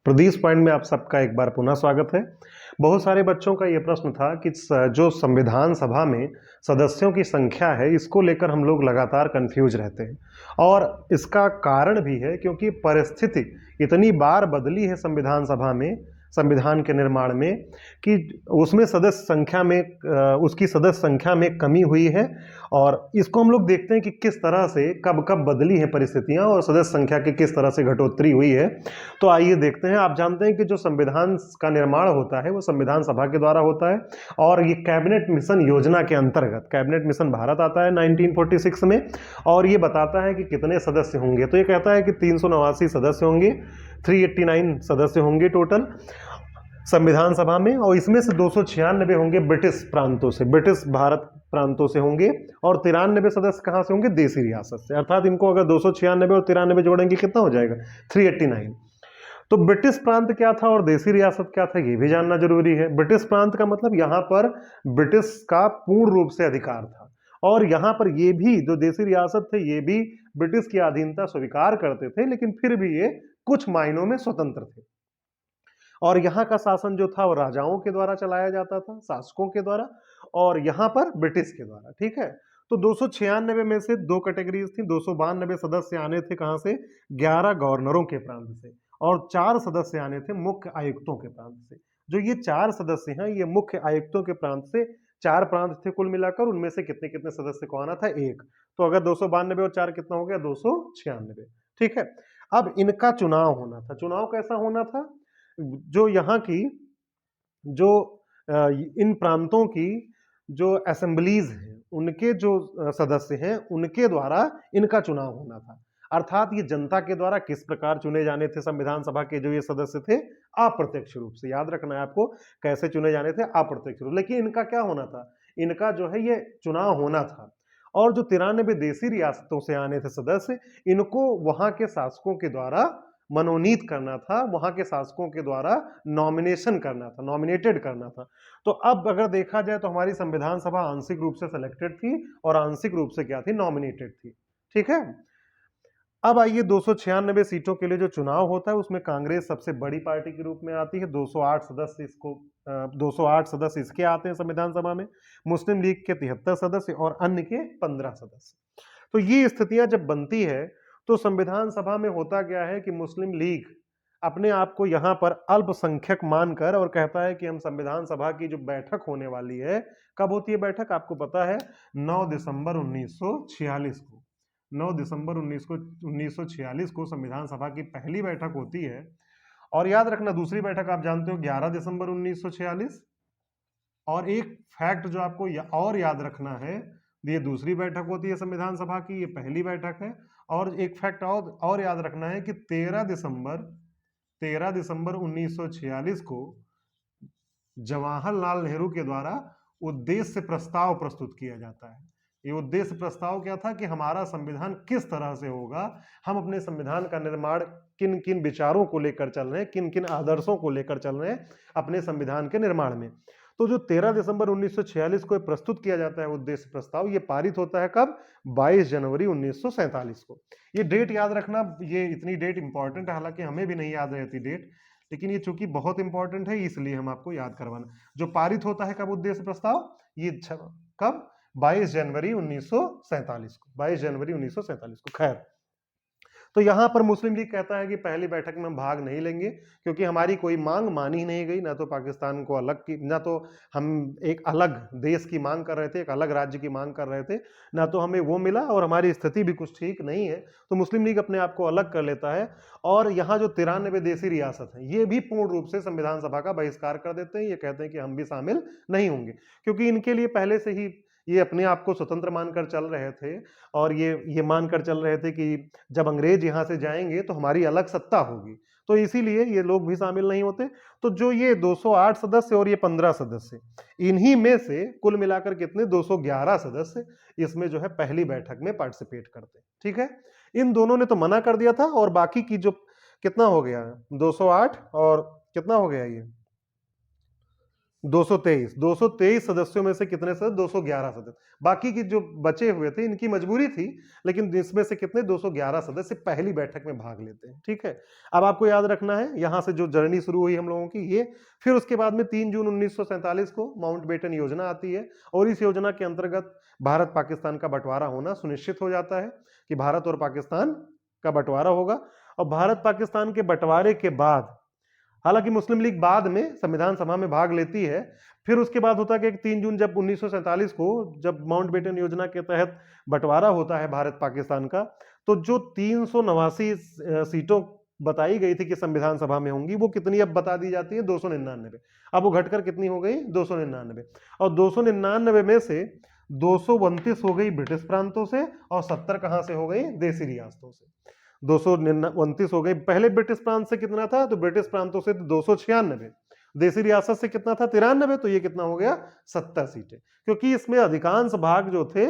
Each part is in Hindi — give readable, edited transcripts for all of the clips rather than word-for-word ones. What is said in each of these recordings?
प्रदीप पॉइंट में आप सबका एक बार पुनः स्वागत है। बहुत सारे बच्चों का ये प्रश्न था कि जो संविधान सभा में सदस्यों की संख्या है, इसको लेकर हम लोग लगातार कंफ्यूज रहते हैं। और इसका कारण भी है क्योंकि परिस्थिति इतनी बार बदली है संविधान सभा में, संविधान के निर्माण में, कि उसमें सदस्य संख्या में उसकी सदस्य संख्या में कमी हुई है। और इसको हम लोग देखते हैं कि किस तरह से कब कब बदली है परिस्थितियां और सदस्य संख्या की किस तरह से घटोत्तरी हुई है। तो आइए देखते हैं। आप जानते हैं कि जो संविधान का निर्माण होता है वो संविधान सभा के द्वारा होता है, और ये कैबिनेट मिशन योजना के अंतर्गत कैबिनेट मिशन भारत आता है 1946 में, और ये बताता है कि कितने सदस्य होंगे। तो ये कहता है कि 389 सदस्य होंगे, 389 सदस्य होंगे टोटल संविधान सभा में, और इसमें से 296 होंगे ब्रिटिश प्रांतों से, ब्रिटिश भारत प्रांतों से होंगे, और 93 सदस्य कहां से होंगे? देसी रियासत से। अर्थात इनको अगर 296 और 93 जोड़ेंगे कितना हो जाएगा? 389। तो ब्रिटिश प्रांत क्या था और देसी रियासत क्या था, ये भी जानना जरूरी है। ब्रिटिश प्रांत का मतलब यहां पर ब्रिटिश का पूर्ण रूप से अधिकार था, और यहां पर ये भी जो देसी रियासत थे ये भी ब्रिटिश की अधीनता स्वीकार करते थे, लेकिन फिर भी ये कुछ मायनों में स्वतंत्र थे। और यहाँ का शासन जो था वो राजाओं के द्वारा चलाया जाता था, शासकों के द्वारा, और यहाँ पर ब्रिटिश के द्वारा। ठीक है। तो 296 में से दो कैटेगरीज थी। 292 सदस्य आने थे कहां से? 11 गवर्नरों के प्रांत से, और 4 सदस्य आने थे मुख्य आयुक्तों के प्रांत से। जो ये 4 सदस्य हैं ये मुख्य आयुक्तों के प्रांत से, 4 प्रांत थे कुल मिलाकर, उनमें से कितने कितने सदस्य को आना था? 1। तो अगर 292 और 4 कितना हो गया? 296। ठीक है। अब इनका चुनाव होना था। चुनाव कैसा होना था? जो यहाँ की जो इन प्रांतों की जो असेंबलीज हैं, उनके जो सदस्य हैं, उनके द्वारा इनका चुनाव होना था। अर्थात ये जनता के द्वारा किस प्रकार चुने जाने थे संविधान सभा के जो ये सदस्य थे? अप्रत्यक्ष रूप से। याद रखना है आपको, कैसे चुने जाने थे? अप्रत्यक्ष रूप। लेकिन इनका क्या होना था? इनका जो है ये चुनाव होना था। और जो 93 देसी रियासतों से आने थे सदस्य, इनको वहां के शासकों के द्वारा मनोनीत करना था, वहां के शासकों के द्वारा नॉमिनेशन करना था, नॉमिनेटेड करना था। तो अब अगर देखा जाए तो हमारी संविधान सभा आंशिक रूप से सिलेक्टेड थी और आंशिक रूप से क्या थी? नॉमिनेटेड थी। ठीक है। अब आइए 296 सीटों के लिए जो चुनाव होता है उसमें कांग्रेस सबसे बड़ी पार्टी के रूप में आती है। 208 सदस्य इसको 208 सदस्य इसके आते हैं संविधान सभा में, मुस्लिम लीग के 73 सदस्य और अन्य के 15 सदस्य। तो ये स्थितियां जब बनती है तो संविधान सभा में होता क्या है कि मुस्लिम लीग अपने आप को यहां पर अल्पसंख्यक मानकर और कहता है कि हम संविधान सभा की जो बैठक होने वाली है, कब होती है बैठक आपको पता है? 9 दिसंबर 1946 को। 9 दिसंबर 1946 को संविधान सभा की पहली बैठक होती है। और याद रखना दूसरी बैठक आप जानते हो 11 दिसंबर 1946। और एक फैक्ट जो आपको और याद रखना है, ये दूसरी बैठक होती है संविधान सभा की, ये पहली बैठक है। और एक फैक्ट और याद रखना है कि 13 दिसंबर 1946 को जवाहरलाल नेहरू के द्वारा उद्देश्य प्रस्ताव प्रस्तुत किया जाता है। ये उद्देश्य प्रस्ताव क्या था कि हमारा संविधान किस तरह से होगा, हम अपने संविधान का निर्माण किन किन विचारों को लेकर चल रहे हैं, किन किन आदर्शों को लेकर चल रहे हैं अपने संविधान के निर्माण में। तो जो 13 दिसंबर 1946 को प्रस्तुत किया जाता है उद्देश्य प्रस्ताव, ये पारित होता है कब? 22 जनवरी 1947 को। ये डेट याद रखना, ये इतनी डेट इंपॉर्टेंट है, हालांकि हमें भी नहीं याद रहती डेट, लेकिन ये चूंकि बहुत इंपॉर्टेंट है इसलिए हम आपको याद करवाना। जो पारित होता है कब उद्देश्य प्रस्ताव? ये कब? 22 जनवरी 1947 को। 22 जनवरी 1947 को। खैर, तो यहां पर मुस्लिम लीग कहता है कि पहली बैठक में हम भाग नहीं लेंगे क्योंकि हमारी कोई मांग मानी नहीं गई। ना तो पाकिस्तान को अलग की, ना तो हम एक अलग देश की मांग कर रहे थे, एक अलग राज्य की मांग कर रहे थे, ना तो हमें वो मिला, और हमारी स्थिति भी कुछ ठीक नहीं है। तो मुस्लिम लीग अपने आप को अलग कर लेता है। और यहाँ जो 93 देसी रियासत है ये भी पूर्ण रूप से संविधान सभा का बहिष्कार कर देते हैं। ये कहते हैं कि हम भी शामिल नहीं होंगे, क्योंकि इनके लिए पहले से ही ये अपने आप को स्वतंत्र मानकर चल रहे थे, और ये मानकर चल रहे थे कि जब अंग्रेज यहां से जाएंगे तो हमारी अलग सत्ता होगी। तो इसीलिए ये लोग भी शामिल नहीं होते। तो जो ये 208 सदस्य और ये 15 सदस्य, इन्हीं में से कुल मिलाकर कितने? 211 सदस्य इसमें जो है पहली बैठक में पार्टिसिपेट करते। ठीक है। इन दोनों ने तो मना कर दिया था, और बाकी की जो कितना हो गया? 208 और कितना हो गया? ये 223 सदस्यों में से कितने सदस्य? 211 सदस्य। बाकी की जो बचे हुए थे इनकी मजबूरी थी, लेकिन इसमें से कितने? 211 सदस्य पहली बैठक में भाग लेते हैं। ठीक है, अब आपको याद रखना है यहां से जो जर्नी शुरू हुई हम लोगों की ये, फिर उसके बाद में 3 जून 1947 को माउंटबेटन योजना आती है और इस योजना के अंतर्गत भारत पाकिस्तान का बंटवारा होना सुनिश्चित हो जाता है कि भारत और पाकिस्तान का बंटवारा होगा। और भारत पाकिस्तान के बंटवारे के बाद, हालांकि मुस्लिम लीग बाद में संविधान सभा में भाग लेती है, फिर उसके बाद होता है कि 3 जून जब 1947 को जब माउंटबेटन योजना के तहत बंटवारा होता है भारत पाकिस्तान का, तो जो 389 सीटों बताई गई थी कि संविधान सभा में होंगी, वो कितनी अब बता दी जाती है? 299। अब वो घटकर कितनी हो गई? 299। और 299 में से 229 हो गई ब्रिटिश प्रांतों से और 70 कहां से हो गई? देसी रियासतों से। 229 हो गई। पहले ब्रिटिश प्रांत से कितना था? तो ब्रिटिश प्रांतों से 296, देसी रियासत से कितना था? 93। तो ये कितना हो गया? 70 सीटें, क्योंकि इसमें अधिकांश भाग जो थे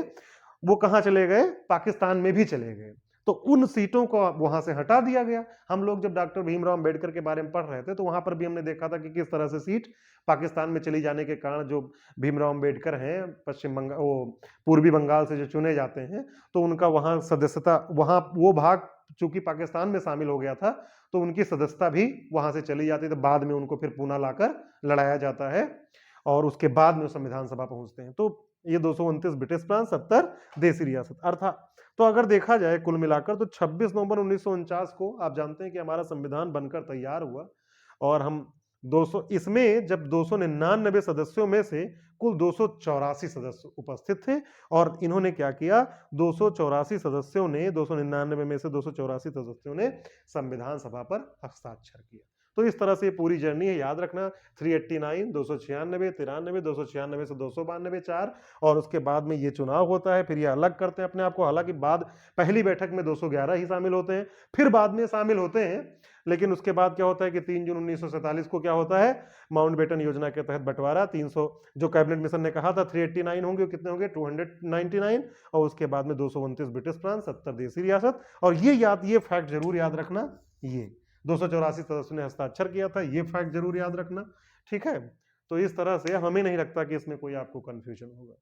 वो कहां चले गए? पाकिस्तान में भी चले गए। तो उन सीटों को वहां से हटा दिया गया। हम लोग जब डॉक्टर भीमराव अंबेडकर के बारे में पढ़ रहे थे तो वहां पर भी हमने देखा था कि किस तरह से सीट पाकिस्तान में चली जाने के कारण जो भीमराव अंबेडकर हैं पश्चिम बंगाल, वो पूर्वी बंगाल से जो चुने जाते हैं, तो उनका वहां सदस्यता, वहां वो भाग चूंकि पाकिस्तान में शामिल हो गया था तो उनकी सदस्यता भी वहां से चली जाती, तो बाद में उनको फिर पूना लाकर लड़ाया जाता है और उसके बाद में संविधान सभा पहुंचते हैं। तो ये 229 ब्रिटिश प्रांत, 70 देसी रियासत अर्थात। तो अगर देखा जाए कुल मिलाकर तो 26 नवंबर 1949 को आप जानते हैं कि हमारा संविधान बनकर तैयार हुआ और हम 200 इसमें जब 299 सदस्यों में से कुल 284 सदस्य उपस्थित थे और इन्होंने क्या किया? 284 सदस्यों ने, 299 में से 284 सदस्यों ने संविधान सभा पर हस्ताक्षर किया। तो इस तरह से ये पूरी जर्नी है, याद रखना। 389, 296, 93, 296 से 292, 4 और उसके बाद में ये चुनाव होता है, फिर ये अलग करते हैं अपने आप को। हालांकि बाद पहली बैठक में 211 ही शामिल होते हैं, फिर बाद में शामिल होते हैं, लेकिन उसके बाद क्या होता है कि 3 जून 1947 को क्या होता है? माउंटबेटन योजना के तहत बंटवारा। 300 जो कैबिनेट मिशन ने कहा था 389 होंगे, कितने होंगे? 299। और उसके बाद में 229 ब्रिटिश प्रांत, 70 देसी रियासत। और ये फैक्ट जरूर याद रखना, ये 284 सदस्यों ने हस्ताक्षर किया था, ये फैक्ट जरूर याद रखना। ठीक है, तो इस तरह से हमें नहीं लगता कि इसमें कोई आपको कंफ्यूजन होगा।